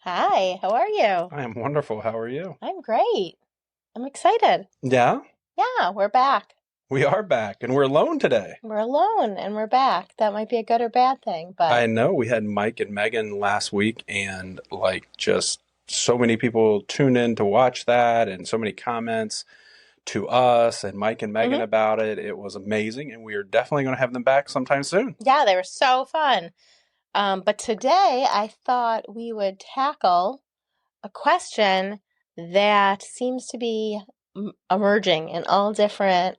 Hi, how are you? I am wonderful. How are you? I'm great. I'm excited. Yeah, Yeah, we're back. we are back and we're alone today. We're alone and we're back. That might be a good or bad thing, but I know we had Mike and Megan last week and just so many people tuned in to watch that and so many comments to us and Mike and Megan mhm. about it. It was amazing and we are definitely going to have them back sometime soon. Yeah, they were so fun. But today I thought we would tackle a question that seems to be emerging in all different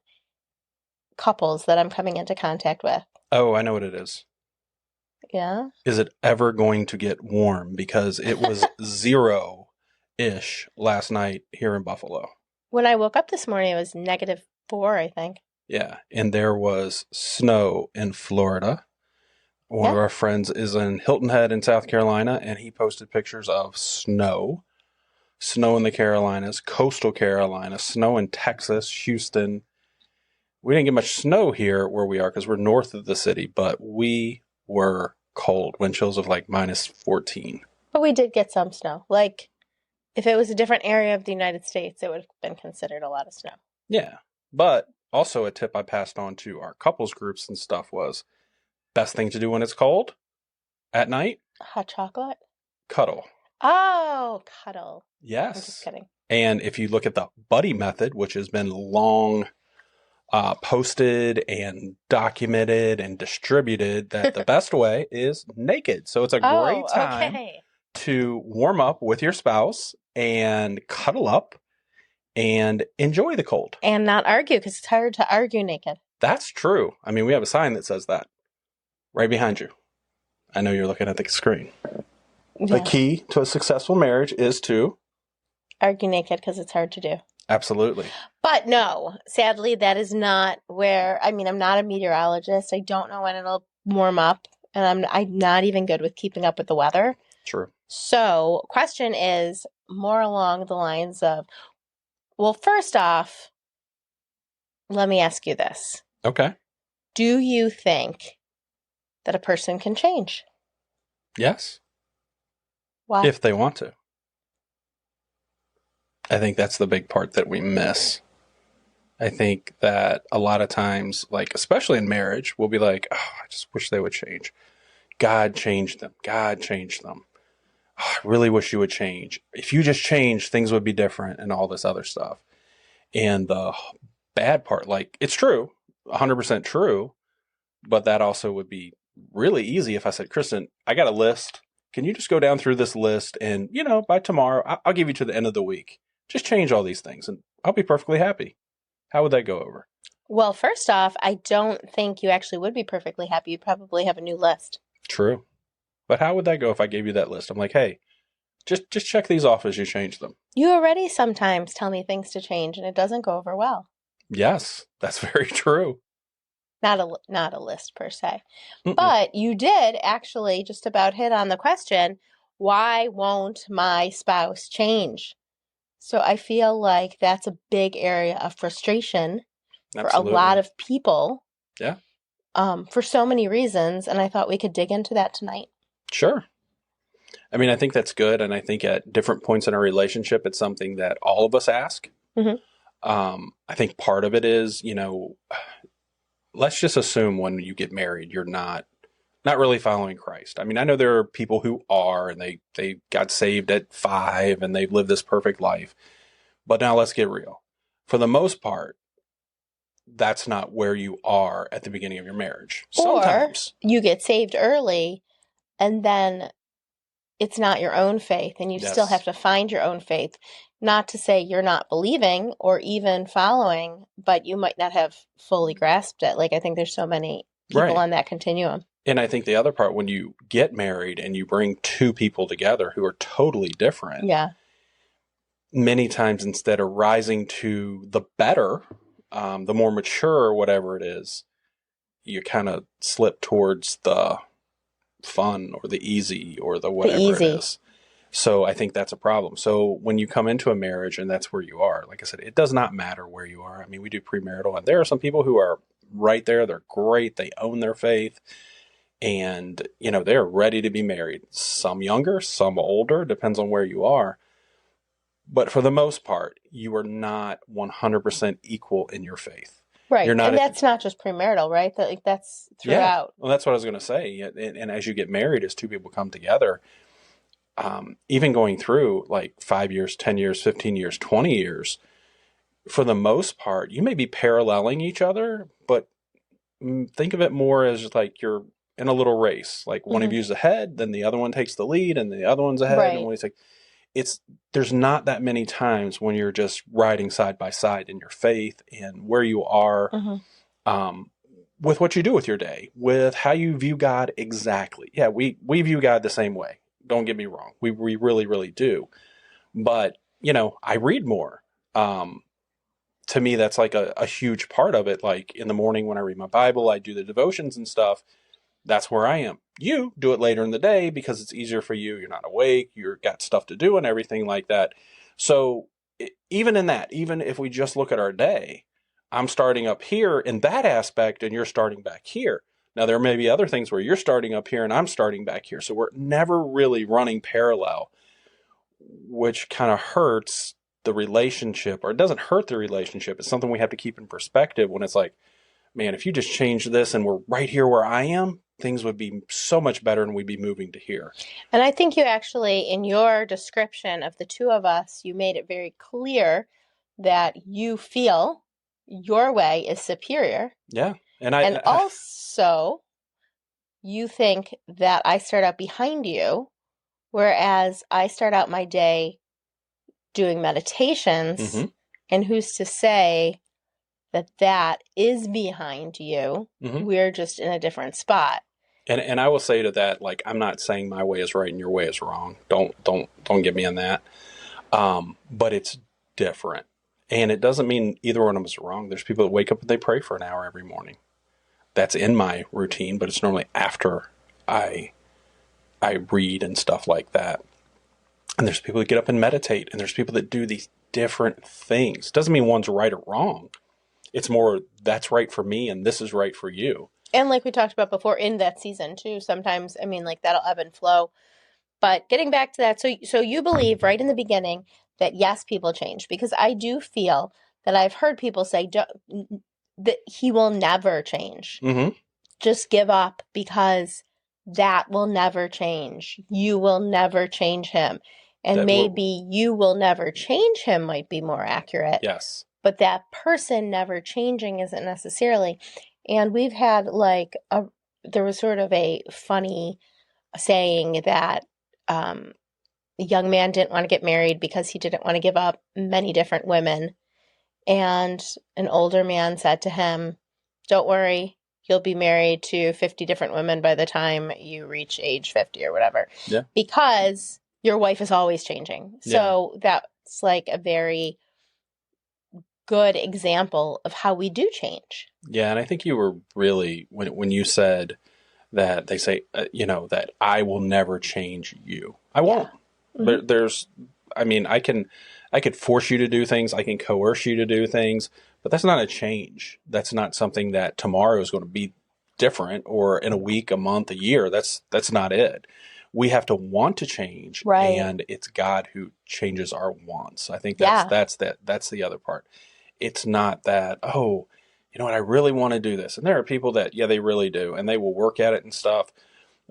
couples that I'm coming into contact with. Oh, I know what it is. Yeah. Is it ever going to get warm? Because it was 0-ish last night here in Buffalo. When I woke up this morning, it was -4, I think. Yeah, and there was snow in Florida. One of Yeah. our friends is in Hilton Head in South Carolina, and he posted pictures of snow in the Carolinas, coastal Carolina, snow in Texas, Houston. We didn't get much snow here where we are because we're north of the city, but we were cold, wind chills of like -14. But we did get some snow. Like, if it was a different area of the United States, it would have been considered a lot of snow. Yeah, but also a tip I passed on to our couples groups and stuff was best thing to do when it's cold at night, Hot chocolate? cuddle. Oh, cuddle. I'm just Yes. kidding. And if you look at the buddy method, which has been long posted and documented and distributed, that the best way is naked. So it's a Oh, great time okay. to warm up with your spouse and cuddle up and enjoy the cold. And not argue, because it's hard to argue naked. That's true. I mean, we have a sign that says that right behind you. I know you're looking at the screen. The Yeah. key to a successful marriage is to Argue naked, because it's hard to do. absolutely. But no, sadly, that is not where, I mean, I'm not a meteorologist. I don't know when it'll warm up. And I'm not even good with keeping up with the weather. True. So, question is more along the lines of, well, first off, let me ask you this. Okay. Do you think that a person can change? Yes. Why? If they want to. I think that's the big part that we miss. I think that a lot of times, like, especially in marriage, we'll be like, oh, I just wish they would change. God changed them. God changed them. Oh, I really wish you would change. If you just change, things would be different and all this other stuff. And the bad part, like, it's true, 100% true, but that also would be really easy if I said, Kristen, I got a list. Can you just go down through this list and, by tomorrow, I'll give you to the end of the week. Just change all these things and I'll be perfectly happy. How would that go over? Well, first off, I don't think you actually would be perfectly happy. You'd probably have a new list. True. But how would that go if I gave you that list? I'm like, hey, just check these off as you change them. You already sometimes tell me things to change, and it doesn't go over well. Yes, that's very true. Not a list per se. Mm-mm. But you did actually just about hit on the question, why won't my spouse change? So I feel like that's a big area of frustration for Absolutely. a lot of people. Yeah. For so many reasons, and I thought we could dig into that tonight. Sure. I mean, I think that's good. And I think at different points in our relationship, it's something that all of us ask. Mhm. I think part of it is, let's just assume when you get married, you're not really following Christ. I mean, I know there are people who are, and they got saved at 5 and they've lived this perfect life. But now let's get real. For the most part, that's not where you are at the beginning of your marriage. Sometimes. Or you get saved early, and then it's not your own faith, and you still Yes. have to find your own faith. Not to say you're not believing or even following, but you might not have fully grasped it. Like, I think there's so many people Right. on that continuum. And I think the other part, when you get married and you bring two people together who are totally different, Yeah. many times instead of rising to the better, the more mature, whatever it is, you kind of slip towards the fun or the easy or the whatever easy. it is. So I think that's a problem. So when you come into a marriage and that's where you are, like I said, it does not matter where you are. I mean, we do premarital, and there are some people who are right there. They're great. They own their faith. and, they're ready to be married. Some younger, some older, depends on where you are. But for the most part, you are not 100% equal in your faith. You're Right. not And at the, that's not just premarital, right? That's yeah. throughout. Well, that's what I was going to say. And as you get married, as two people come together, even going through like 5 years, 10 years, 15 years, 20 years, for the most part, you may be paralleling each other, but think of it more as like you're in a little race. Like one of Hmm. you's ahead, then the other one takes the lead, and the other one's ahead, and Right. when he's like, it's there's not that many times when you're just riding side by side in your faith and where you are, Hmm. um, with what you do with your day, with how you view God exactly. Yeah, we view God the same way. Don't get me wrong. We really, really do. But, I read more. Um, to me, that's like a huge part of it. Like in the morning when I read my Bible, I do the devotions and stuff. That's where I am. You do it later in the day because it's easier for you. You're not awake. You've got stuff to do and everything like that. So even in that, even if we just look at our day, I'm starting up here in that aspect and you're starting back here. Now, there may be other things where you're starting up here and I'm starting back here. So we're never really running parallel, which kind of hurts the relationship, or it doesn't hurt the relationship. It's something we have to keep in perspective when it's like, man, if you just change this and we're right here where I am, things would be so much better and we'd be moving to here. And I think you actually, in your description of the two of us, you made it very clear that you feel your way is superior. Yeah. And And also, you think that I start out behind you, whereas I start out my day doing meditations. mm-hmm, And who's to say that that is behind you? mm-hmm. We're just in a different spot. And I will say to that, like, I'm not saying my way is right and your way is wrong. Don't get me on that. But it's different. And it doesn't mean either one of us are wrong. There's people that wake up and they pray for an hour every morning. That's in my routine, but it's normally after I read and stuff like that. And there's people that get up and meditate, and there's people that do these different things. Doesn't mean one's right or wrong. It's more that's right for me and this is right for you. And like we talked about before in that season too, sometimes, I mean, like that'll ebb and flow. But getting back to that, so you believe right in the beginning that yes, people change, because I do feel that I've heard people say that he will never change. Mm-hmm. Just give up because that will never change. You will never change him. And That will, maybe you will never change him might be more accurate. yes. But that person never changing isn't necessarily. And we've had there was sort of a funny saying that a young man didn't want to get married because he didn't want to give up many different women. And an older man said to him, "Don't worry, you'll be married to 50 different women by the time you reach age 50 or whatever." Yeah. Because your wife is always changing. So that's like a very good example of how we do change. Yeah, and I think you were really when you said that they say that I will never change you. I won't. Mm-hmm. There's I mean, I could force you to do things, I can coerce you to do things, but that's not a change. That's not something that tomorrow is going to be different, or in a week, a month, a year. That's not it. We have to want to change, Right. and it's God who changes our wants. I think Yeah. that's the other part. It's not that, oh, you know what, I really want to do this. And there are people that, yeah, they really do, and they will work at it and stuff.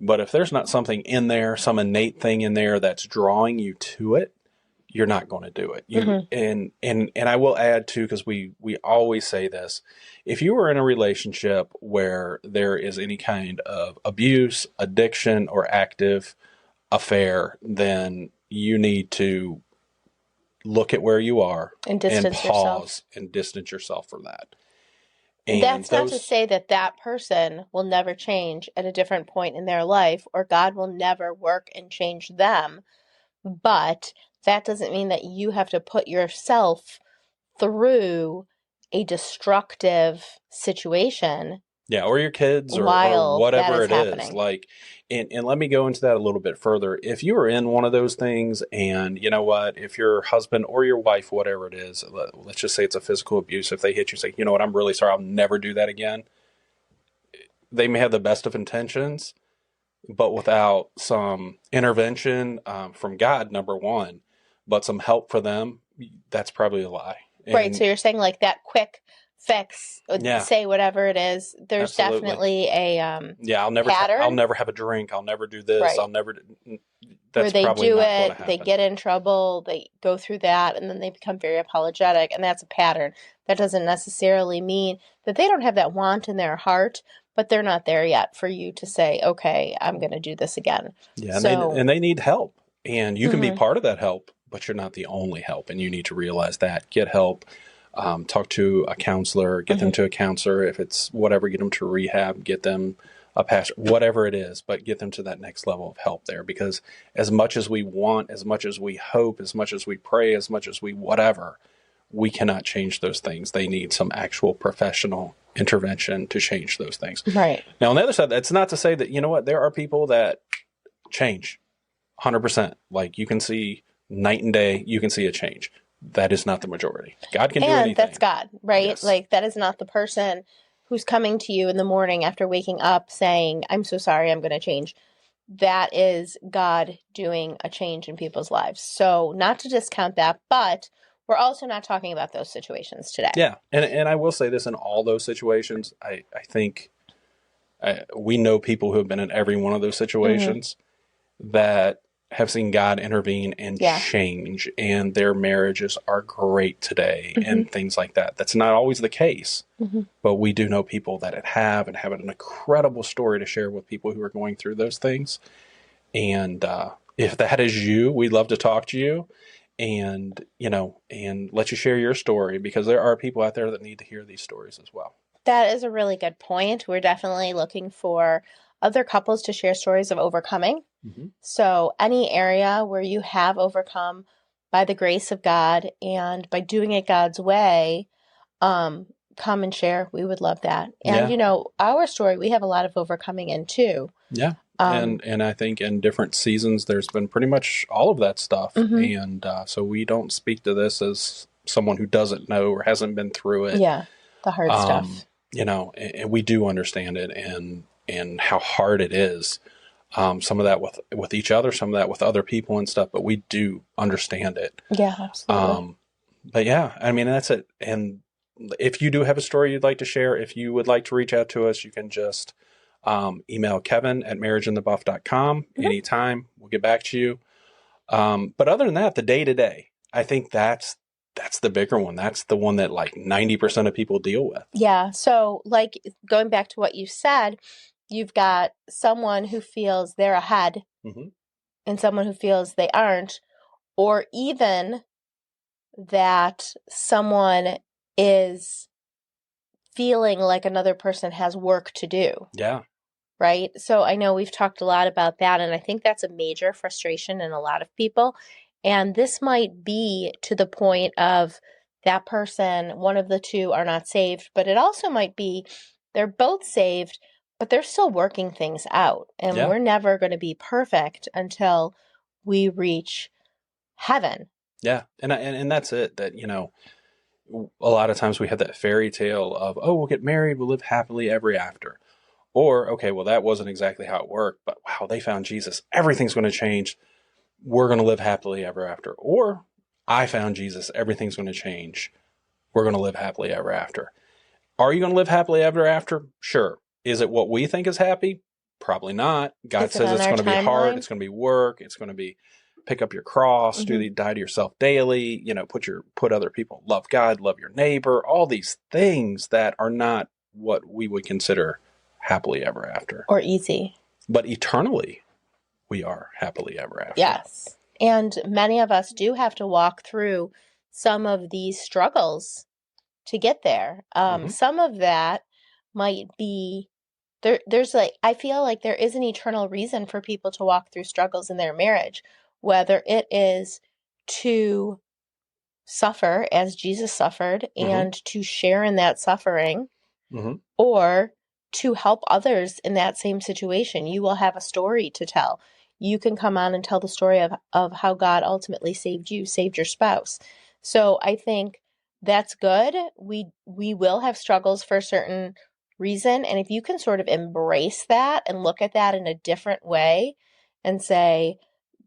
But if there's not something in there, some innate thing in there that's drawing you to it, you're not going to do it. And I will add too, because we always say this: if you are in a relationship where there is any kind of abuse, addiction, or active affair, then you need to look at where you are And and distance yourself. pause and distance yourself from that. And That's not to say that that person will never change at a different point in their life, or God will never work and change them. But that doesn't mean that you have to put yourself through a destructive situation. yeah, or your kids, or While that whatever is it is. happening. Like, and let me go into that a little bit further. If you are in one of those things, and you know what, if your husband or your wife, whatever it is, let's just say it's a physical abuse, if they hit you, say, you know what, I'm really sorry, I'll never do that again. They may have the best of intentions, but without some intervention from God, number one, but some help for them, that's probably a lie. Right. And So you're saying like that quick fix, yeah, say whatever it is. There's absolutely. definitely a Yeah, I'll pattern, never have a drink. I'll never do this. right? Where That's they probably do not going to it, they happen. get in trouble, they go through that, and then they become very apologetic, and that's a pattern. That doesn't necessarily mean that they don't have that want in their heart, but they're not there yet for you to say, okay, I'm going to do this again. Yeah, So, and they need help, and you can be mhm, part of that help, but you're not the only help, and you need to realize that. Get help. Talk to a counselor. Get them mhm, to a counselor if it's whatever. Get them to rehab. Get them a pastor. Whatever it is, but get them to that next level of help there. Because as much as we want, as much as we hope, as much as we pray, as much as we whatever, we cannot change those things. They need some actual professional intervention to change those things. right. Now, on the other side, that's not to say that, you know what, there are people that change 100%. Like you can see night and day, you can see a change. That is not the majority. God can do And that's anything. God, right? Yes. Like, that is not the person who's coming to you in the morning after waking up saying, I'm so sorry, I'm going to change. That is God doing a change in people's lives. So, not to discount that, but we're also not talking about those situations today. Yeah. And I will say this, in all those situations, I think we know people who have been in every one of those Hmm. situations that have seen God intervene and Yeah. change, and their marriages are great today Hmm. and things like that. That's not always the case, Hmm. but we do know people that it have and have an incredible story to share with people who are going through those things. And if that is you, we'd love to talk to you and, and let you share your story, because there are people out there that need to hear these stories as well. That is a really good point. We're definitely looking for other couples to share stories of overcoming. Mm-hmm. So, any area where you have overcome by the grace of God and by doing it God's way, um, come and share. We would love that. And, Yeah. our story, we have a lot of overcoming in too. Yeah. Um, And I think in different seasons, there's been pretty much all of that stuff. mhm. And so we don't speak to this as someone who doesn't know or hasn't been through it. Yeah, the hard Um, stuff. and we do understand it, and how hard it is. Some of that with each other, some of that with other people and stuff, but we do understand it. Yeah, absolutely. Um, but yeah, I mean, that's it. And if you do have a story you'd like to share, if you would like to reach out to us, you can just email Kevin@marriageinthebuff.com Mhm. anytime. We'll get back to you. But other than that, the day to day, I think that's the bigger one. That's the one that like 90% of people deal with. Yeah. So, like, going back to what you said, you've got someone who feels they're ahead Mm-hmm. and someone who feels they aren't, or even that someone is feeling like another person has work to do, Yeah. right? So I know we've talked a lot about that, and I think that's a major frustration in a lot of people. And this might be to the point of that person, one of the two are not saved, but it also might be they're both saved, but they're still working things out. And Yeah. we're never going to be perfect until we reach heaven. Yeah. And that's it. That, a lot of times we have that fairy tale of, oh, we'll get married, we'll live happily ever after. Or, okay, well, that wasn't exactly how it worked, but wow, they found Jesus. Everything's going to change. We're going to live happily ever after. Or, I found Jesus. Everything's going to change. We're going to live happily ever after. Are you going to live happily ever after? Sure. Is it what we think is happy? Probably not. God Is it says on it's our going to be hard. timeline? It's going to be work. It's going to be pick up your cross, Hmm. die to yourself daily, put other people, love God, love your neighbor, all these things that are not what we would consider happily ever after. Or easy? But eternally, we are happily ever after. Yes. And many of us do have to walk through some of these struggles to get there. Mm-hmm. Some of that might be there's like, I feel like there is an eternal reason for people to walk through struggles in their marriage, whether it is to suffer as Jesus suffered Mm-hmm. and to share in that suffering, Mm-hmm. or to help others in that same situation. You will have a story to tell. You can come on and tell the story of how God ultimately saved you, saved your spouse. So I think that's good. We will have struggles for certain reason. And if you can sort of embrace that and look at that in a different way and say,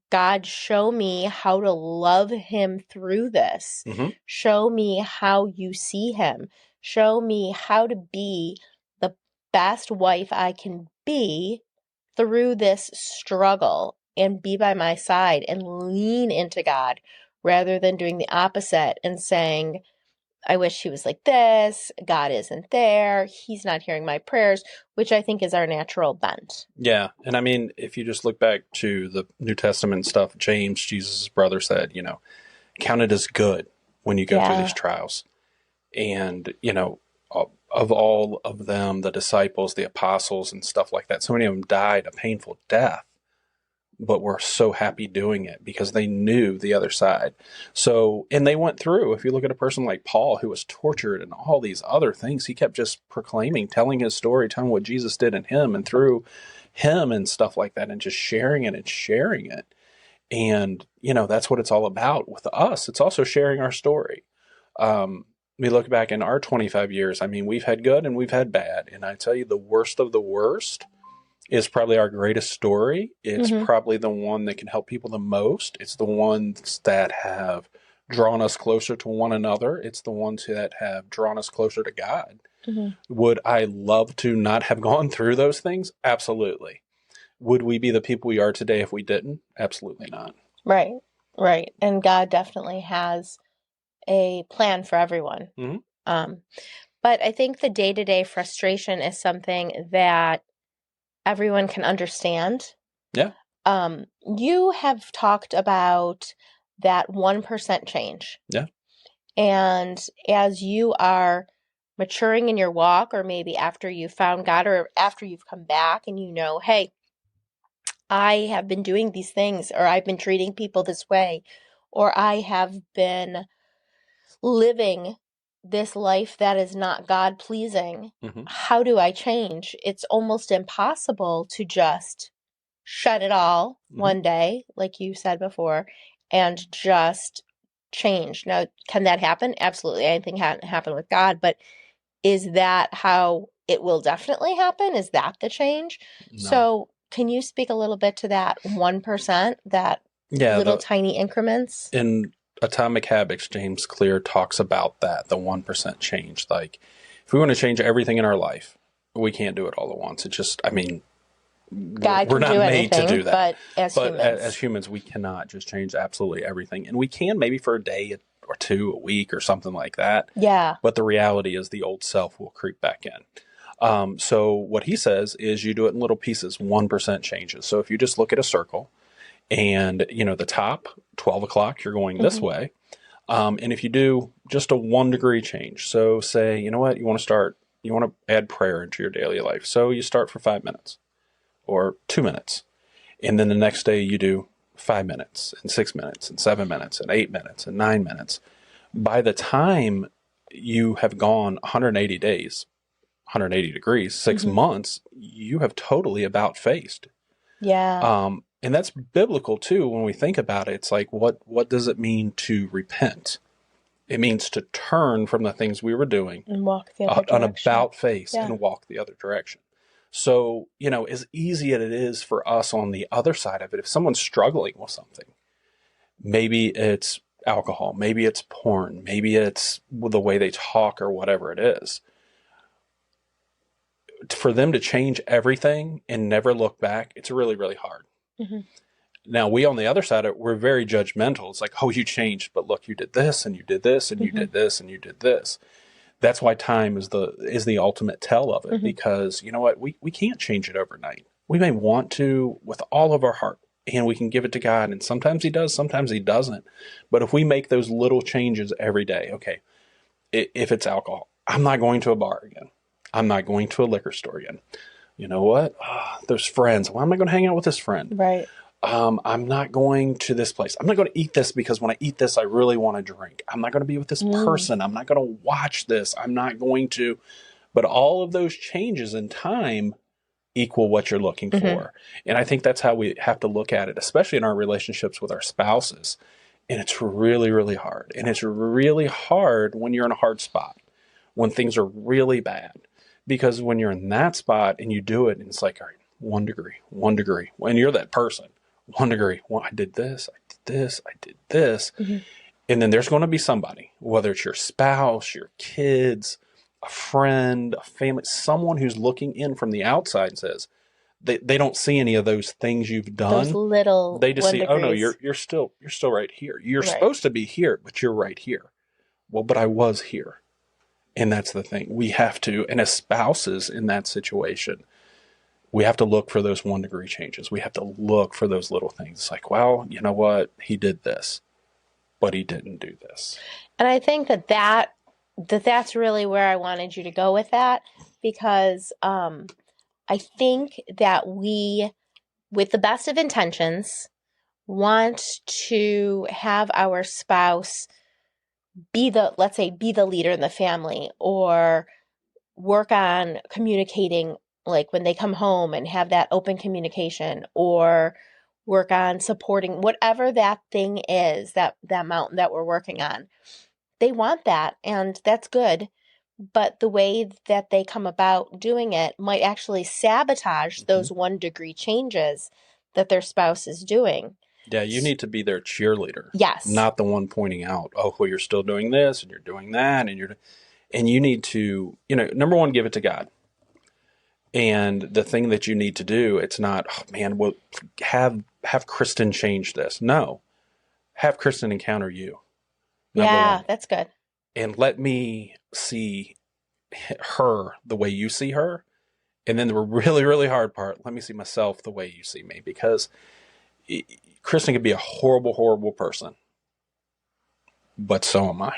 God, show me how to love him through this. Mm-hmm. Show me how you see him. Show me how to be the best wife I can be through this struggle, and be by my side and lean into God rather than doing the opposite and saying, I wish he was like this. God isn't there. He's not hearing my prayers, which I think is our natural bent. Yeah. And I mean, if you just look back to the New Testament stuff, James, Jesus' brother, said, count it as good when you go through these Yeah. trials. And, of all of them, the disciples, the apostles, and stuff like that, so many of them died a painful death, but were so happy doing it because they knew the other side. So, and they went through, if you look at a person like Paul, who was tortured and all these other things, he kept just proclaiming, telling his story, telling what Jesus did in him and through him and stuff like that, and just sharing it and sharing it. And, that's what it's all about with us. It's also sharing our story. We look back in our 25 years, I mean, we've had good and we've had bad. And I tell you, the worst of the worst is probably our greatest story. It's probably the one that can help people the most. It's the ones that have drawn us closer to one another. It's the ones that have drawn us closer to God. Would I love to not have gone through those things? Absolutely. Would we be the people we are today if we didn't? Absolutely not. Right, right. And God definitely has a plan for everyone. But I think the day-to-day frustration is something that everyone can understand. Yeah. You have talked about that 1% change. Yeah. And as you are maturing in your walk, or maybe after you found God, or after you've come back and hey, I have been doing these things, or I've been treating people this way, or I have been living this life that is not God pleasing. How do I change? It's almost impossible to just shut it all one day, like you said before, and just change. Now, can that happen? Absolutely. Anything can happen with God, but is that how it will definitely happen? Is that the change? No. So can you speak a little bit to that 1%, that little tiny increments? In Atomic Habits, James Clear talks about that, the 1% change. Like, if we want to change everything in our life, we can't do it all at once. It's just, I mean, God we're can not do made anything, to do that. But as humans, we cannot just change absolutely everything. And we can maybe for a day or two, a week or something like that. Yeah. But the reality is the old self will creep back in. So what he says is you do it in little pieces, 1% changes. So if you just look at a circle and, the top, 12 o'clock, you're going this way. And if you do just a 1 degree change, so say, you know what, you want to add prayer into your daily life. So you start for 5 minutes or 2 minutes. And then the next day you do 5 minutes and 6 minutes and 7 minutes and 8 minutes and 9 minutes. By the time you have gone 180 days, 180 degrees, 6 months, you have totally about faced. Yeah. And that's biblical too. When we think about it, it's like, what does it mean to repent? It means to turn from the things we were doing and walk the other on direction. about face and walk the other direction. So, as easy as it is for us on the other side of it, if someone's struggling with something, maybe it's alcohol, maybe it's porn, maybe it's the way they talk or whatever it is, for them to change everything and never look back, it's really, really hard. Now, we on the other side, we're very judgmental. It's like, oh, you changed, but look, you did this and you did this and you did this and you did this. That's why time is the ultimate tell of it, because you know what, we can't change it overnight. We may want to with all of our heart, and we can give it to God, and sometimes he does, sometimes he doesn't. But if we make those little changes every day, okay, if it's alcohol, I'm not going to a bar again. I'm not going to a liquor store again. You know what? Those friends. Why am I going to hang out with this friend? Right. I'm not going to this place. I'm not going to eat this because when I eat this, I really want to drink. I'm not going to be with this person. I'm not going to watch this. I'm not going to. But all of those changes in time equal what you're looking for. And I think that's how we have to look at it, especially in our relationships with our spouses. And it's really, really hard. And it's really hard when you're in a hard spot, when things are really bad. Because when you're in that spot and you do it, and it's like, all right, 1 degree, 1 degree. When you're that person, 1 degree, well, I did this, I did this, I did this. Mm-hmm. And then there's going to be somebody, whether it's your spouse, your kids, a friend, a family, someone who's looking in from the outside and says, they don't see any of those things you've Those done. little They just one see, oh no, degrees. you're still right here. You're Right. supposed to be here, but you're right here. Well, but I was here. And that's the thing. We have to, and as spouses in that situation, we have to look for those 1 degree changes. We have to look for those little things. It's like, well, you know what? He did this, but he didn't do this. And I think that's really where I wanted you to go with that, because I think that we, with the best of intentions, want to have our spouse let's say, be the leader in the family, or work on communicating, like when they come home, and have that open communication, or work on supporting whatever that thing is, that mountain that we're working on. They want that, and that's good. But the way that they come about doing it might actually sabotage those 1 degree changes that their spouse is doing. Yeah, you need to be their cheerleader. Yes. Not the one pointing out, oh, well, you're still doing this and you're doing that, and you need to, number one, give it to God. And the thing that you need to do, it's not, oh man, well, have Kristen change this. No. Have Kristen encounter you. Yeah, one. that's good. And let me see her the way you see her. And then the really, really hard part, let me see myself the way you see me. Because Kristen could be a horrible, horrible person. But so am I.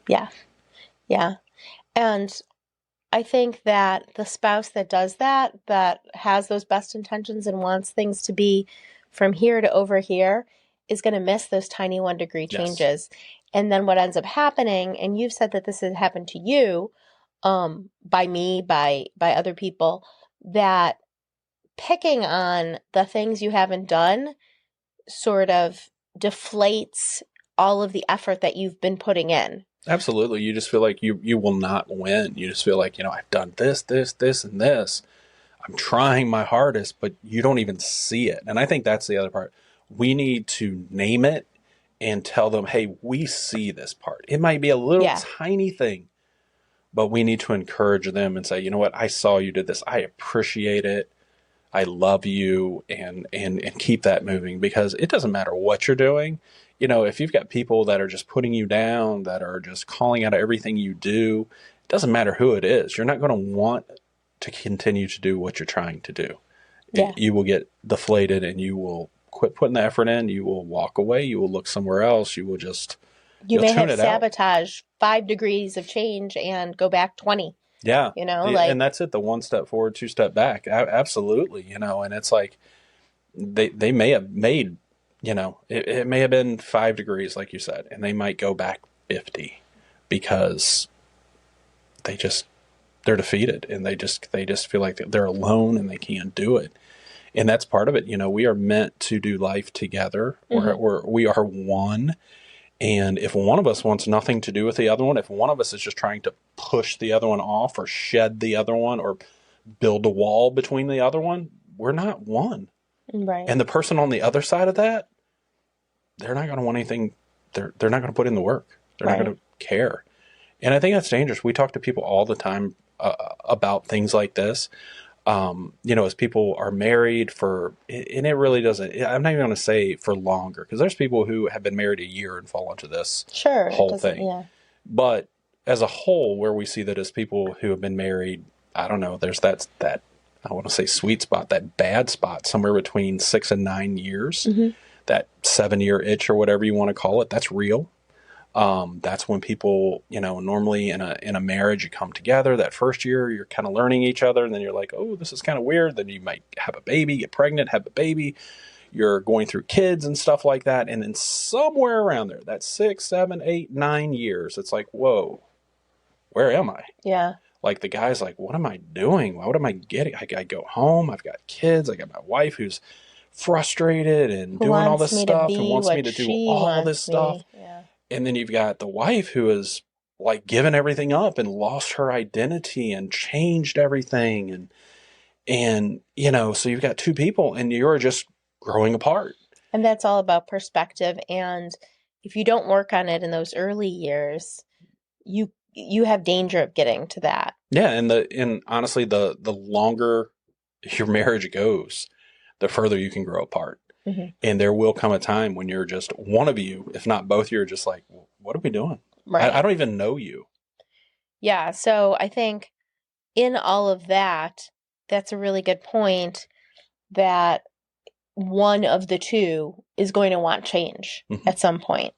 Yeah. Yeah. And I think that the spouse that does that has those best intentions and wants things to be from here to over here, is going to miss those tiny 1 degree changes. Yes. And then what ends up happening, and you've said that this has happened to you, by me, by other people, that picking on the things you haven't done sort of deflates all of the effort that you've been putting in. Absolutely. You just feel like you will not win. You just feel like, I've done this, and this. I'm trying my hardest, but you don't even see it. And I think that's the other part. We need to name it and tell them, hey, we see this part. It might be a little tiny thing, but we need to encourage them and say, you know what? I saw you did this. I appreciate it. I love you, and keep that moving, because it doesn't matter what you're doing. If you've got people that are just putting you down, that are just calling out everything you do, it doesn't matter who it is. You're not going to want to continue to do what you're trying to do. Yeah. You will get deflated, and you will quit putting the effort in. You will walk away. You will look somewhere else. You will just, you may have sabotage 5 degrees of change and go back 20. Yeah. And that's it. The 1 step forward, 2 step back. Absolutely. And it's like, they may have made, it may have been 5 degrees, like you said, and they might go back 50 because they're defeated, and they just feel like they're alone and they can't do it. And that's part of it. We are meant to do life together. Mm-hmm. We are one. And if one of us wants nothing to do with the other one, if one of us is just trying to push the other one off, or shed the other one, or build a wall between the other one, we're not one. Right. And the person on the other side of that, they're not going to want anything. They're not going to put in the work. They're not going to care. And I think that's dangerous. We talk to people all the time about things like this. As people are married and it really doesn't, I'm not even going to say for longer, because there's people who have been married a year and fall into this whole thing. Yeah. But as a whole, where we see that as people who have been married, I don't know, there's that I want to say sweet spot, that bad spot, somewhere between 6 and 9 years, mm-hmm. that 7-year itch, or whatever you want to call it. That's real. That's when people, normally in a marriage, you come together. That first year, you're kind of learning each other, and then you're like, oh, this is kind of weird. Then you might have a baby, get pregnant, have a baby. You're going through kids and stuff like that. And then somewhere around there, that 6, 7, 8, 9 years, it's like, whoa, where am I? Yeah. Like the guy's like, what am I doing? What am I getting? I go home. I've got kids. I got my wife who's frustrated and doing all this stuff, and wants me to do all this stuff. Yeah. And then you've got the wife who is like given everything up and lost her identity and changed everything. And, so you've got two people and you're just growing apart. And that's all about perspective. And if you don't work on it in those early years, you have danger of getting to that. Yeah. And honestly, the longer your marriage goes, the further you can grow apart. Mm-hmm. And there will come a time when you're just one of you, if not both, you're just like, well, what are we doing? Right. I don't even know you. Yeah. So I think in all of that, that's a really good point that one of the two is going to want change at some point.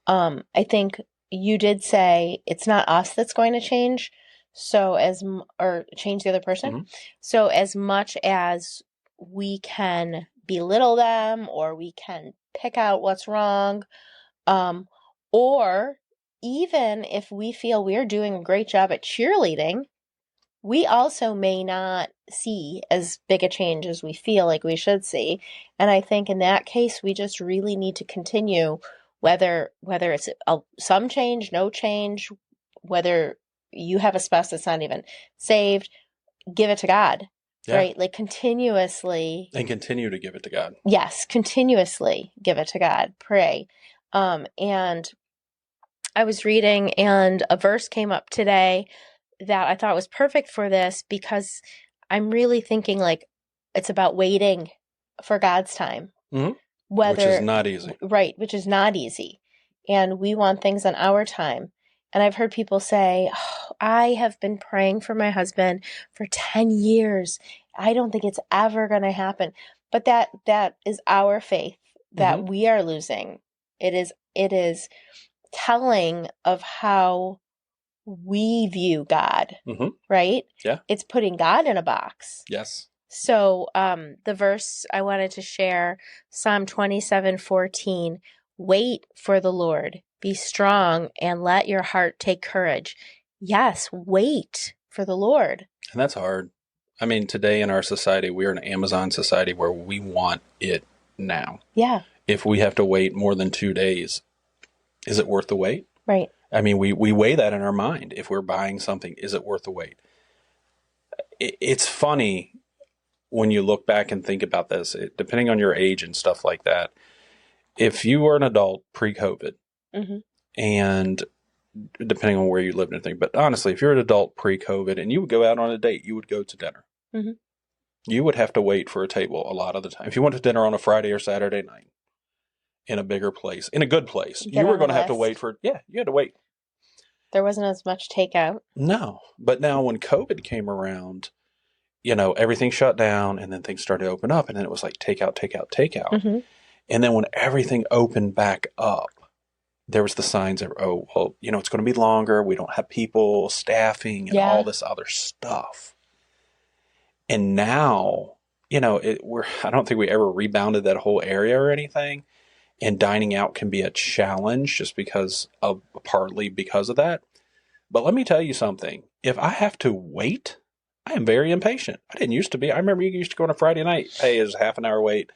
I think you did say it's not us that's going to change. Or change the other person. Mm-hmm. So as much as we can belittle them or we can pick out what's wrong, or even if we feel we're doing a great job at cheerleading, we also may not see as big a change as we feel like we should see. And I think in that case, we just really need to continue, whether it's some change, no change, whether you have a spouse that's not even saved, give it to God, right? Like continuously. And continue to give it to God. Yes, continuously give it to God. Pray. And I was reading and a verse came up today that I thought was perfect for this, because I'm really thinking like it's about waiting for God's time. Mm-hmm. Which is not easy. Right, which is not easy. And we want things on our time. And I've heard people say, oh, I have been praying for my husband for 10 years. I don't think it's ever going to happen. But that is our faith that we are losing. It is telling of how we view God, right? Yeah. It's putting God in a box. Yes. So the verse I wanted to share, Psalm 27:14, wait for the Lord, be strong and let your heart take courage. Yes, wait for the Lord. And that's hard. I mean, today in our society, we're an Amazon society where we want it now. Yeah. If we have to wait more than 2 days, is it worth the wait? Right. I mean, we weigh that in our mind. If we're buying something, is it worth the wait? It's funny when you look back and think about this, depending on your age and stuff like that. If you were an adult pre-COVID, and depending on where you lived and everything, but honestly, if you're an adult pre-COVID and you would go out on a date, you would go to dinner. You would have to wait for a table a lot of the time. If you went to dinner on a Friday or Saturday night in a bigger place, in a good place, you were going to have to wait you had to wait. There wasn't as much takeout. No. But now when COVID came around, everything shut down and then things started to open up, and then it was like takeout. And then when everything opened back up, there was the signs of, oh, well, it's going to be longer. We don't have people, staffing, and all this other stuff. And now, I don't think we ever rebounded that whole area or anything. And dining out can be a challenge just partly because of that. But let me tell you something. If I have to wait, I am very impatient. I didn't used to be. I remember you used to go on a Friday night. Hey, there's a half an hour wait.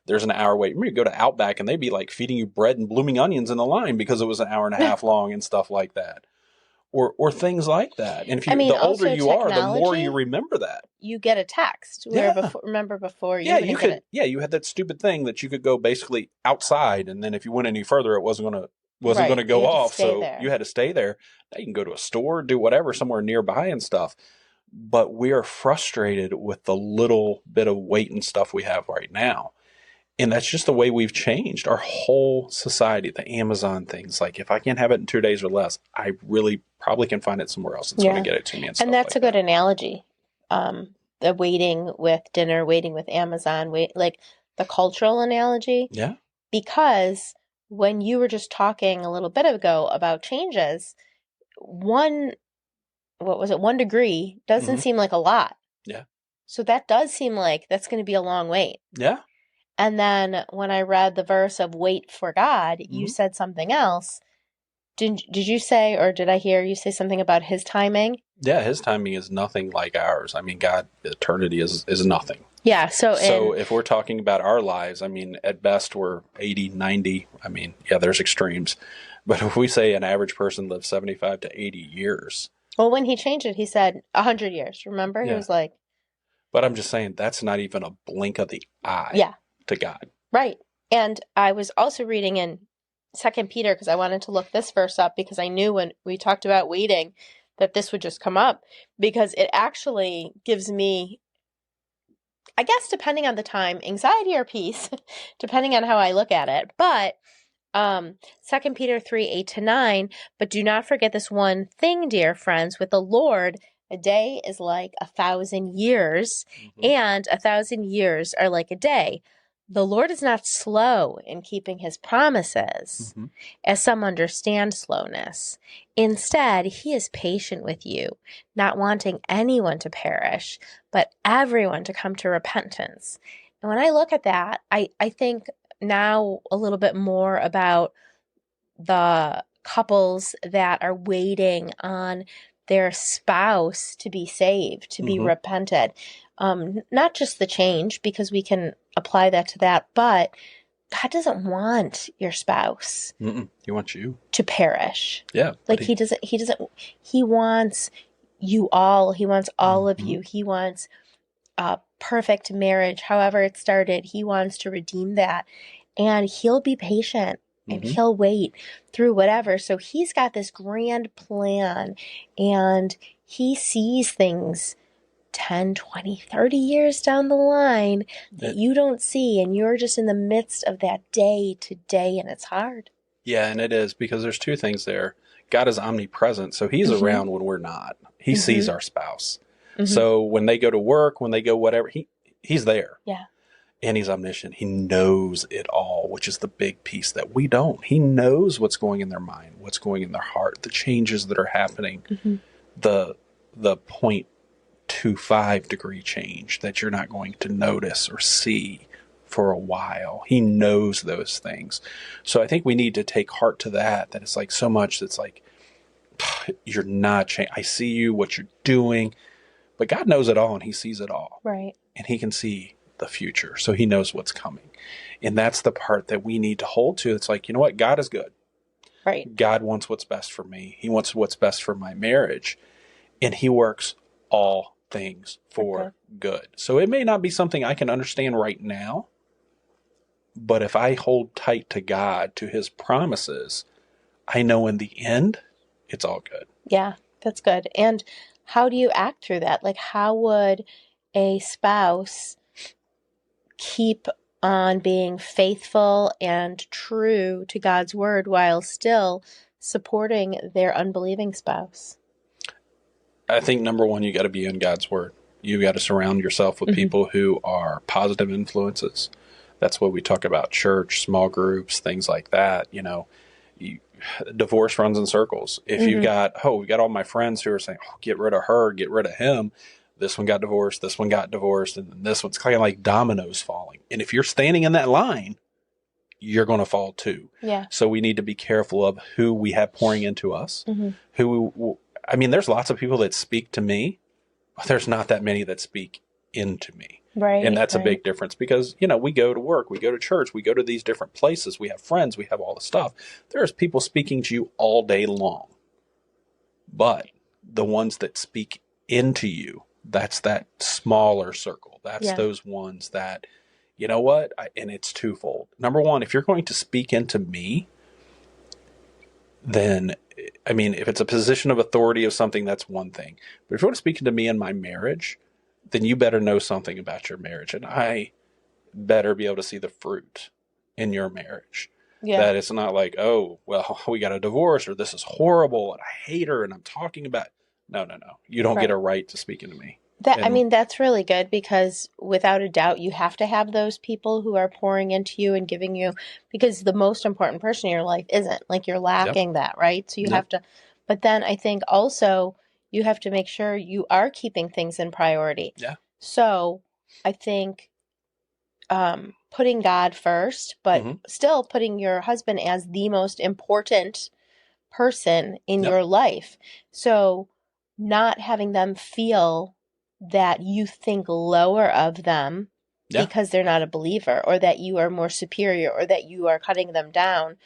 There's an hour wait. Remember you go to Outback and they'd be like feeding you bread and blooming onions in the line because it was an hour and a half long and stuff like that. Or things like that. And if the older you are, the more you remember that. You get a text. Remember before you you could. Yeah, you had that stupid thing that you could go basically outside, and then if you went any further, it wasn't going to go off. So you had to stay there. Now you can go to a store, do whatever, somewhere nearby and stuff. But we are frustrated with the little bit of wait and stuff we have right now. And that's just the way we've changed our whole society. The Amazon things, like if I can't have it in 2 days or less, I really probably can find it somewhere else. It's going to get it to me. And that's a good analogy. The waiting with dinner, waiting with Amazon, like the cultural analogy. Yeah. Because when you were just talking a little bit ago about changes, 1 degree doesn't seem like a lot. Yeah. So that does seem like that's going to be a long wait. Yeah. And then when I read the verse of wait for God, you said something else. Did you say, or did I hear you say something about his timing? Yeah, his timing is nothing like ours. I mean, God, eternity is nothing. Yeah. So if we're talking about our lives, I mean, at best we're 80, 90. I mean, yeah, there's extremes. But if we say an average person lives 75 to 80 years, Well, when he changed it, he said 100 years. Remember? He yeah. was like, But I'm just saying that's not even a blink of the eye yeah, to God. right. And I was also reading in Second Peter because I wanted to look this verse up because I knew when we talked about waiting that this would just come up because it actually gives me, I guess, depending on the time, anxiety or peace, depending on how I look at it. But 2 Peter 3, 8-9, but do not forget this one thing, dear friends, with the Lord, a day is like 1,000 years, Mm-hmm. and 1,000 years are like a day. The Lord is not slow in keeping his promises, Mm-hmm. as some understand slowness. Instead, he is patient with you, not wanting anyone to perish, but everyone to come to repentance. And when I look at that, I think now a little bit more about the couples that are waiting on their spouse to be saved, to be Mm-hmm. repented. Not just the change, because we can apply that to that, but God doesn't want your spouse He wants you. to perish. Yeah. Like he wants you all. He wants all of Mm-hmm. you. He wants a perfect marriage, however it started. He wants to redeem that. And he'll be patient and Mm-hmm. he'll wait through whatever. So he's got this grand plan and he sees things 10, 20, 30 years down the line that you don't see. And you're just in the midst of that day to day and it's hard. Yeah, and it is because there's two things there. God is omnipresent, so he's Mm-hmm. around when we're not. He sees our spouse. Mm-hmm. So when they go to work, when they go whatever, he's there. Yeah. And he's omniscient. He knows it all, which is the big piece that we don't. He knows what's going in their mind, what's going in their heart, the changes that are happening, Mm-hmm. the 0.25 degree change that you're not going to notice or see for a while. He knows those things. So I think we need to take heart to that it's like so much that's like, you're not changing. I see you, what you're doing, but God knows it all and he sees it all. Right. And he can see the future. So he knows what's coming. And that's the part that we need to hold to. It's like, you know what? God is good. Right. God wants what's best for me. He wants what's best for my marriage. And he works all things for good. So it may not be something I can understand right now, but if I hold tight to God, to his promises, I know in the end, it's all good. Yeah, that's good. And how do you act through that? Like, how would a spouse keep on being faithful and true to God's word while still supporting their unbelieving spouse? I think number one, you got to be in God's word. You got to surround yourself with people who are positive influences. That's what we talk about: church, small groups, things like that. Divorce runs in circles. If you've got, we got all my friends who are saying, get rid of her, get rid of him. This one got divorced, this one got divorced, and then this one's kind of like dominoes falling. And if you're standing in that line, you're going to fall too. Yeah. So we need to be careful of who we have pouring into us. There's lots of people that speak to me, but there's not that many that speak into me. Right. And that's a big difference because, we go to work, we go to church, we go to these different places, we have friends, we have all the stuff. There's people speaking to you all day long. But the ones that speak into you, that's that smaller circle. That's those ones that, you know what? And it's twofold. Number one, if you're going to speak into me, then, if it's a position of authority of something, that's one thing. But if you want to speak into me in my marriage, then you better know something about your marriage. And I better be able to see the fruit in your marriage. Yeah. That it's not like, oh, well, we got a divorce or this is horrible and I hate her and I'm talking about. No. You don't get a right to speak into me. That's really good because without a doubt, you have to have those people who are pouring into you and giving you, because the most important person in your life isn't. Like you're lacking that, right? So you have to, but then I think also you have to make sure you are keeping things in priority. Yeah. So I think putting God first, but still putting your husband as the most important person in your life. So not having them feel that you think lower of them because they're not a believer or that you are more superior or that you are cutting them down,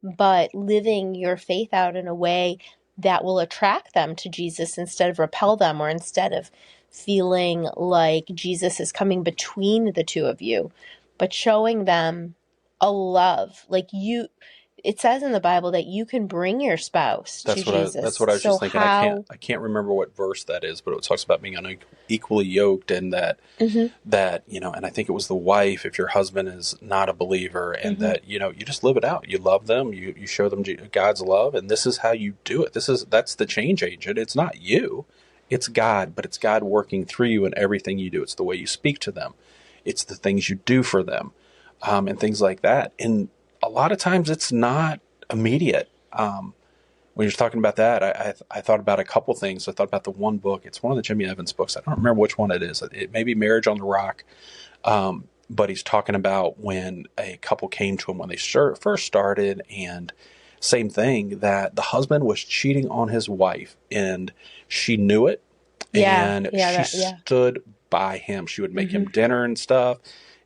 but living your faith out in a way that will attract them to Jesus instead of repel them, or instead of feeling like Jesus is coming between the two of you, but showing them a love. Like you, it says in the Bible that you can bring your spouse to That's Jesus. what I was So just thinking. how? I can't remember what verse that is, but it talks about being unequally yoked, and Hmm. that, and I think it was the wife, if your husband is not a believer, and Hmm. that, you just live it out. You love them, you show them God's love, and this is how you do it. That's the change agent. It's not you, it's God, but it's God working through you in everything you do. It's the way you speak to them, it's the things you do for them, and things like that. And a lot of times it's not immediate. When you're talking about that, I thought about a couple things. I thought about the one book. It's one of the Jimmy Evans books. I don't remember which one it is. It may be Marriage on the Rock. But he's talking about when a couple came to him when they first started, and same thing, that the husband was cheating on his wife, and she knew it, Yeah, and yeah, she that, yeah. stood by him. She would make him Hmm. dinner and stuff,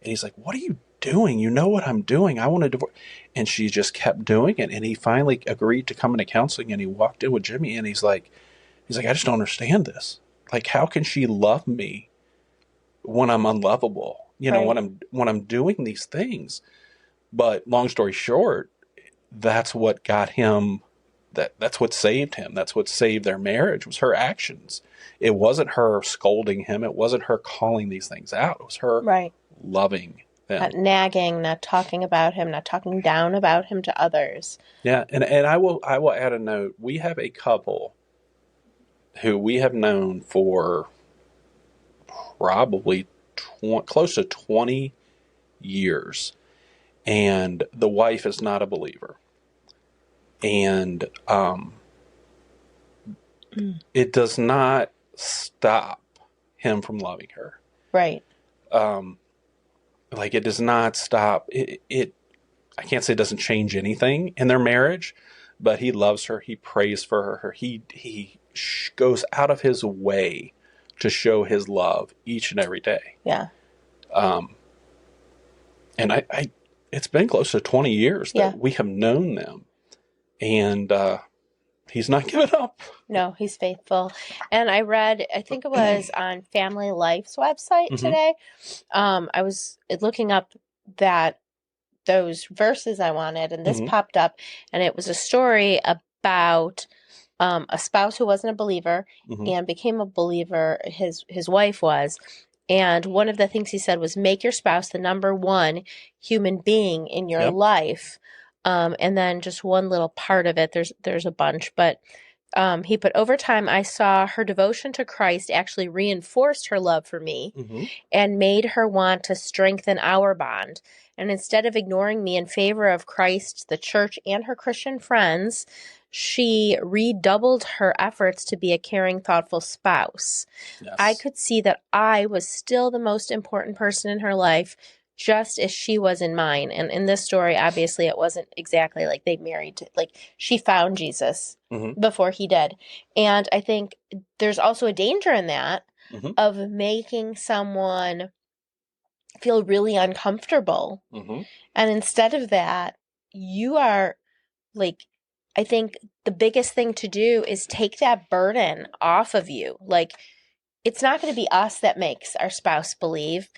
and he's like, "What are you doing? You know what I'm doing. I want to divorce." And she just kept doing it, and he finally agreed to come into counseling, and he walked in with Jimmy, and he's like, "I just don't understand this. Like, how can she love me when I'm unlovable? Right. When I'm doing these things." But long story short, that's what got him. That's what saved him. That's what saved their marriage, was her actions. It wasn't her scolding him. It wasn't her calling these things out. It was her Right. loving Not them. nagging, not talking about him, not talking down about him to others. Yeah, and I will add a note. We have a couple who we have known for probably close to 20 years, and the wife is not a believer, and Mm. it does not stop him from loving her. Right. Um, like, it does not stop it. I can't say it doesn't change anything in their marriage, but he loves her. He prays for her. He goes out of his way to show his love each and every day. Yeah. Um, and it's been close to 20 years Yeah. that we have known them, and he's not given up. No, he's faithful. And I read, I think it was on Family Life's website Hmm. today. I was looking up that those verses I wanted, and this Hmm. popped up, and it was a story about a spouse who wasn't a believer Hmm. and became a believer. His wife was, and one of the things he said was, make your spouse the number one human being in your Yep. life. And then just one little part of it. There's a bunch, but he put, over time, I saw her devotion to Christ actually reinforced her love for me Hmm. and made her want to strengthen our bond. And instead of ignoring me in favor of Christ, the church, and her Christian friends, she redoubled her efforts to be a caring, thoughtful spouse. I Yes. could see that I was still the most important person in her life, just as she was in mine. And in this story, obviously, it wasn't exactly like they married. Like, she found Jesus Hmm. before he did. And I think there's also a danger in that, Hmm. of making someone feel really uncomfortable. Hmm. And instead of that, you are like, I think the biggest thing to do is take that burden off of you. Like, it's not going to be us that makes our spouse believe.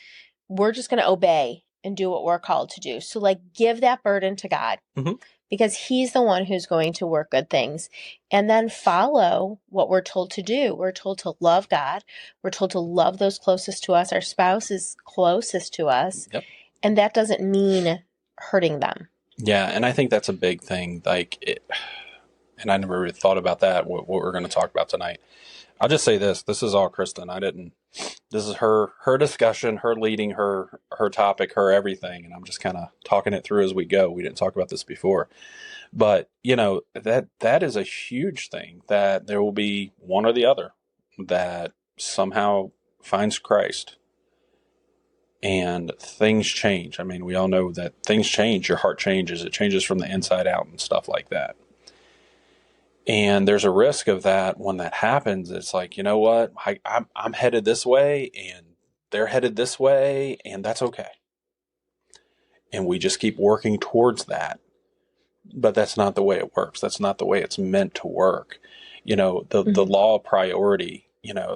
We're just going to obey and do what we're called to do. So, like, give that burden to God, Hmm. because he's the one who's going to work good things, and then follow what we're told to do. We're told to love God. We're told to love those closest to us. Our spouse is closest to us, Yep. and that doesn't mean hurting them. Yeah, and I think that's a big thing. Like it, and I never really thought about that. What we're going to talk about tonight. I'll just say this: this is all Kristen. I didn't. This is her discussion, her leading her topic, her everything, and I'm just kind of talking it through as we go. We didn't talk about this before, but that is a huge thing, that there will be one or the other that somehow finds Christ, and things change. I mean, we all know that things change. Your heart changes. It changes from the inside out and stuff like that. And there's a risk of that when that happens. It's like, you know what? I'm headed this way, and they're headed this way, and that's okay. And we just keep working towards that. but that's not the way it works. That's not the way it's meant to work. The Hmm. law of priority,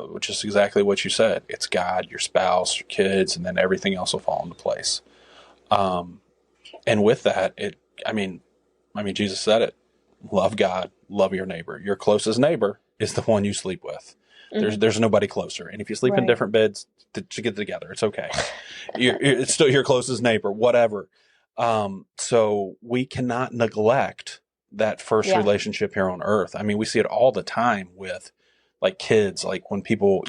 which is exactly what you said. It's God, your spouse, your kids, and then everything else will fall into place. And with that, I mean, Jesus said it. Love God, love your neighbor. Your closest neighbor is the one you sleep with. There's Hmm. there's nobody closer. And if you sleep in Right. different beds, to get together, it's okay. It's still your closest neighbor, whatever. So we cannot neglect that first Yeah. relationship here on earth. I mean, we see it all the time with like kids, like when people,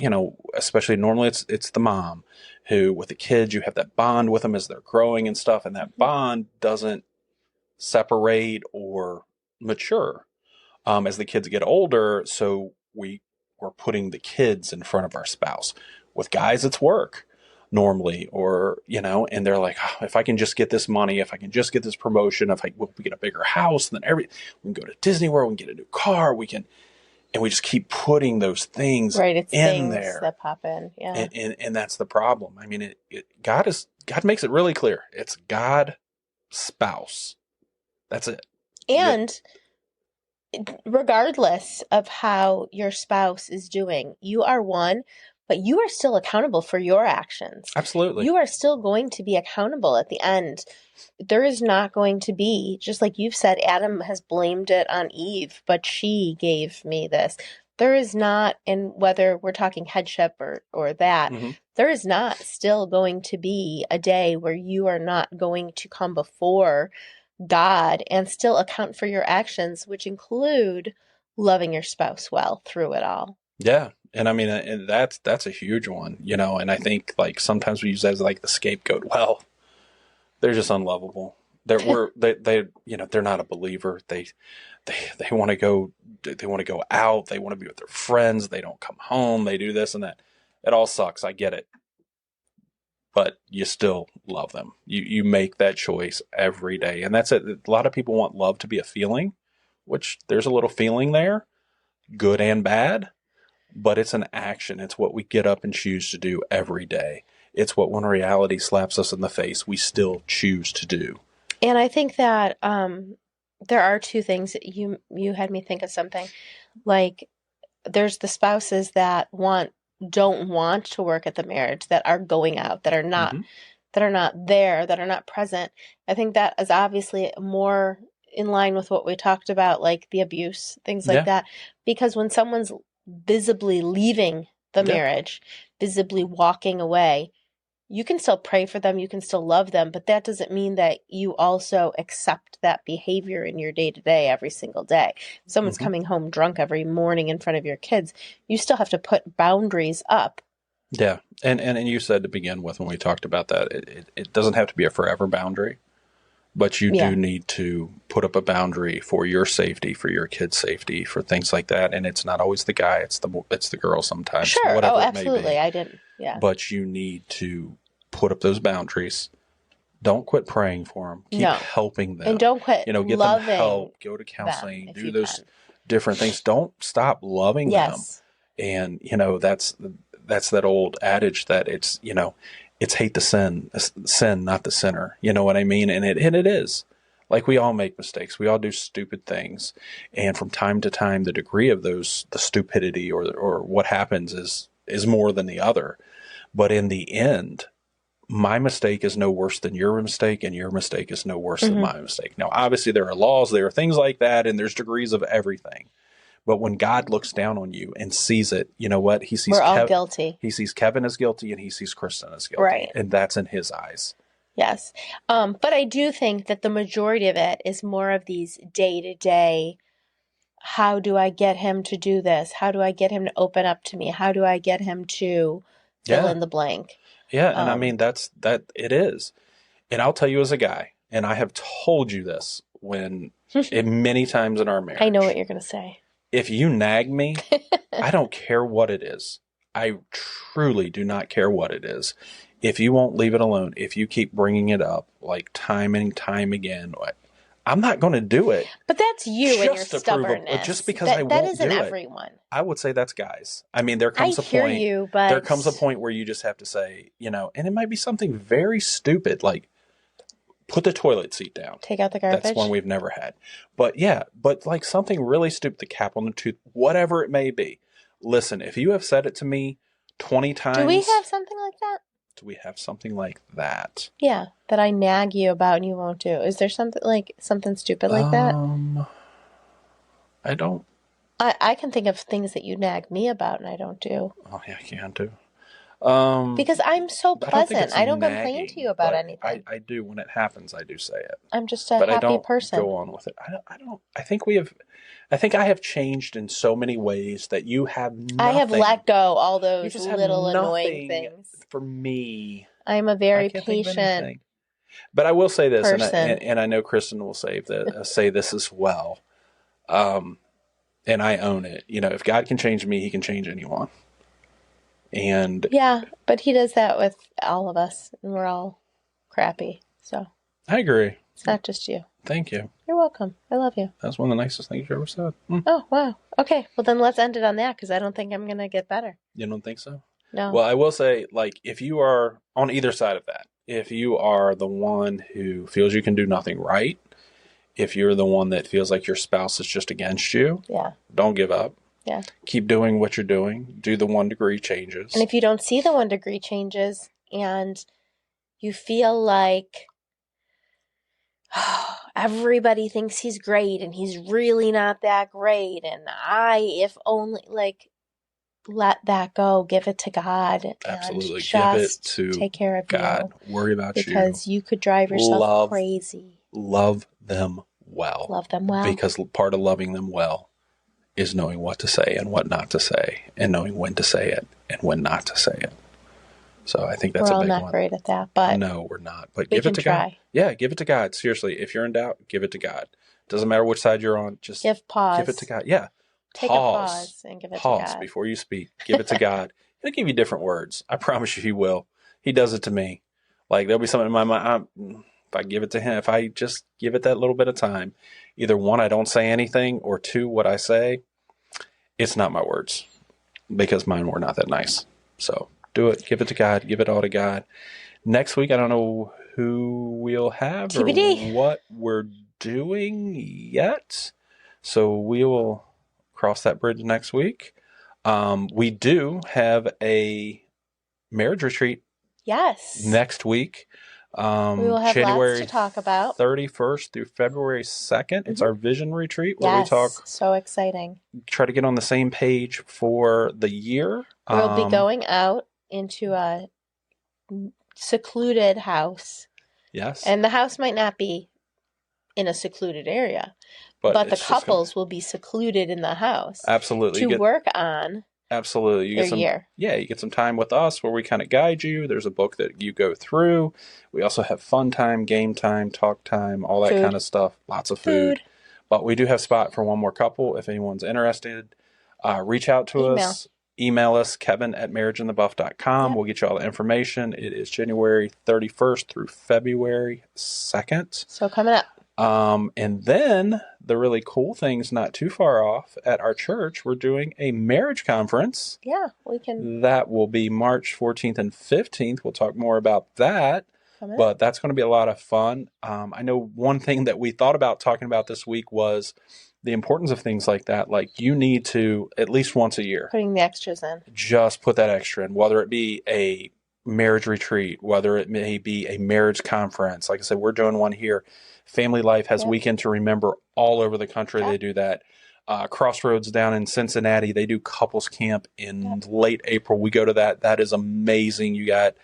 especially normally it's the mom who with the kids, you have that bond with them as they're growing and stuff. And that Hmm. bond doesn't separate or mature as the kids get older. So we're putting the kids in front of our spouse. With guys, it's work normally, or and they're like, oh, if I can just get this money, if I can just get this promotion, if we get a bigger house, then we can go to Disney World, we can get a new car, and we just keep putting those things Right. It's in things there, that pop in. Yeah. and that's the problem. I mean, God makes it really clear. It's God, spouse. That's it. You And regardless of how your spouse is doing, you are one, but you are still accountable for your actions. Absolutely. You are still going to be accountable at the end. There is not going to be, just like you've said, Adam has blamed it on Eve, but she gave me this. There is not, and whether we're talking headship or that, Hmm. there is not still going to be a day where you are not going to come before God and still account for your actions, which include loving your spouse well through it all. Yeah. And I mean, and that's a huge one, and I think like sometimes we use that as like the scapegoat. Well, they're just unlovable. They're not a believer. They want to go, they want to go out. They want to be with their friends. They don't come home. They do this and that. It all sucks. I get it. But you still love them. You make that choice every day. And that's it. A lot of people want love to be a feeling, which there's a little feeling there, good and bad, but it's an action. It's what we get up and choose to do every day. It's what when reality slaps us in the face, we still choose to do. And I think that there are two things that you had me think of something. Like there's the spouses that don't want to work at the marriage, that are going out, Hmm. that are not there, that are not present. I think that is obviously more in line with what we talked about, like the abuse, things like Yeah. that. Because when someone's visibly leaving the Yeah. marriage, visibly walking away, you can still pray for them, you can still love them, but that doesn't mean that you also accept that behavior in your day to day every single day. If someone's Hmm. coming home drunk every morning in front of your kids, you still have to put boundaries up. Yeah. And you said to begin with when we talked about that, it doesn't have to be a forever boundary, but you Yeah. do need to put up a boundary for your safety, for your kids' safety, for things like that. And it's not always the guy; it's the girl sometimes, Sure. Oh, whatever it may absolutely. be. I didn't. Yeah. But you need to put up those boundaries. Don't quit praying for them. Keep No. helping And them. don't quit Get them loving help. Go to them counseling. if Do you those can. different things. Don't stop loving them. Yes. And that's that old adage that it's hate the sin, not the sinner. You know what I mean? And it is. Like we all make mistakes. We all do stupid things. And from time to time the degree of the stupidity or what happens is more than the other. But in the end, my mistake is no worse than your mistake, and your mistake is no worse than Hmm. my mistake. Now, obviously, there are laws, there are things like that, and there's degrees of everything. But when God looks down on you and sees it, you know what? We're all guilty. He sees Kevin as guilty, and he sees Kristen as guilty, Right. and that's in his eyes. Yes. But I do think that the majority of it is more of these day to day. How do I get him to do this? How do I get him to open up to me? How do I get him to fill Yeah, in the blank? yeah, and I Um, mean that it is. And I'll tell you as a guy, and I have told you this many times in our I know what marriage. you're going to say. If you nag me, I don't care what it is. I truly do not care what it is. If you won't leave it alone, if you keep bringing it up like time and time again, I'm not going to do it But that's you and your just to just stubbornness. because I That won't isn't do it. everyone. I would say that's guys. I mean, I hear you, there but comes a point where you just have to say, and it might be something very stupid like Put the toilet seat down. Take out the That's garbage. one we've never had. But yeah, but like something really stupid, the cap on the tooth, whatever it may be. Listen, if you have said it to me 20 times. Do we have something like that? Do we have something like that? Yeah, that I nag you about and you won't do. Is there something stupid like that? I don't. I can think of things that you nag me about and I don't do. Oh yeah, I can too. Because I'm so pleasant. I don't complain to you about anything. I do when it happens. I do say it. I'm just a but happy I don't person. Go on with it. I don't. I think we have. I think I have changed in so many ways that you have nothing. I have let go all those you just have little annoying nothing things. For me, I'm a very patient. But I will say this, person. and I know Kristen will say this as well. And I own it. You know, if God can change me, He can change anyone. And yeah, but He does that with all of us, and we're all crappy. So I agree. It's not just you. Thank you. You're welcome. I love you. That's one of the nicest things you ever said. Oh, wow. Okay, well then let's end it on that because I don't think I'm going to get better. You don't think so? No. Well, I will say, like, if you are on either side of that, if you are the one who feels you can do nothing right, if you're the one that feels like your spouse is just against you, don't give up. Yeah. Keep doing what you're doing. Do the 1 degree changes. And if you don't see the 1 degree changes and you feel like everybody thinks he's great and he's really not that great and if only, like, let that go. Give it to God. Absolutely. And Give it to take care of God. Worry about you. Because you could drive yourself crazy. Love them well. Love them well. Because part of loving them well is knowing what to say and what not to say, and knowing when to say it and when not to say it. So I think that's a big one. We're all not great at that, but no, we're not. But give it to God. Yeah, give it to God. Seriously, if you're in doubt, give it to God. Doesn't matter which side you're on. Just give it to God. Yeah. Take a pause and give it to God. Pause before you speak. Give it to God. He'll give you different words. I promise you He will. He does it to me. Like, there'll be something in my mind. If I give it to Him, if I just give it that little bit of time, either 1, I don't say anything, or 2, what I say, it's not my words. Because mine were not that nice. So do it. Give it to God. Give it all to God. Next week, I don't know who we'll have TBD. Or what we're doing yet. So we will cross that bridge next week. We do have a marriage retreat. Yes. Next week. We will have January lots to talk about. 31st through February 2nd. It's our vision retreat where we so exciting. Try to get on the same page for the year. We'll be going out into a secluded house. Yes. And the house might not be in a secluded area. But the couples will be secluded in the house. Absolutely. To work on their year. Yeah, you get some time with us where we kind of guide you. There's a book that you go through. We also have fun time, game time, talk time, all that kind of stuff. Lots of food. But we do have spot for one more couple. If anyone's interested, reach out to us. Email us, kevin@marriageandthebuff.com. Yep. We'll get you all the information. It is January 31st through February 2nd. So coming up. And then the really cool thing's not too far off. At our church, we're doing a marriage conference. Yeah, we can. That will be March 14th and 15th. We'll talk more about that. But that's going to be a lot of fun. I know one thing that we thought about talking about this week was the importance of things like that. Like, you need to, at least once a year, putting the extras in. Just put that extra in, whether it be a marriage retreat, whether it may be a marriage conference. Like I said, we're doing one here. Family Life has Weekend to Remember all over the country. They do that. Crossroads down in Cincinnati, they do couples camp in late April. We go to that. That is amazing. You got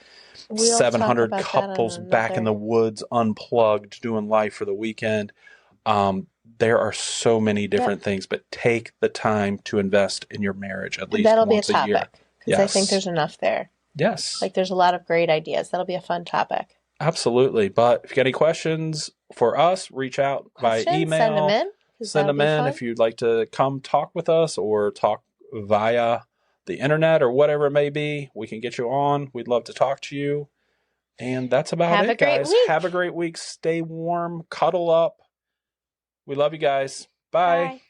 700 couples back in the woods, unplugged, doing life for the weekend. There are so many different things, but take the time to invest in your marriage at least once a year. Because I think there's enough there. Yes. Like, there's a lot of great ideas. That'll be a fun topic. Absolutely. But if you got any questions for us, reach out by email. Send them in. Send them in if you'd like to come talk with us or talk via the internet or whatever it may be. We can get you on. We'd love to talk to you. And that's about it, guys. Have a great week. Stay warm. Cuddle up. We love you guys. Bye.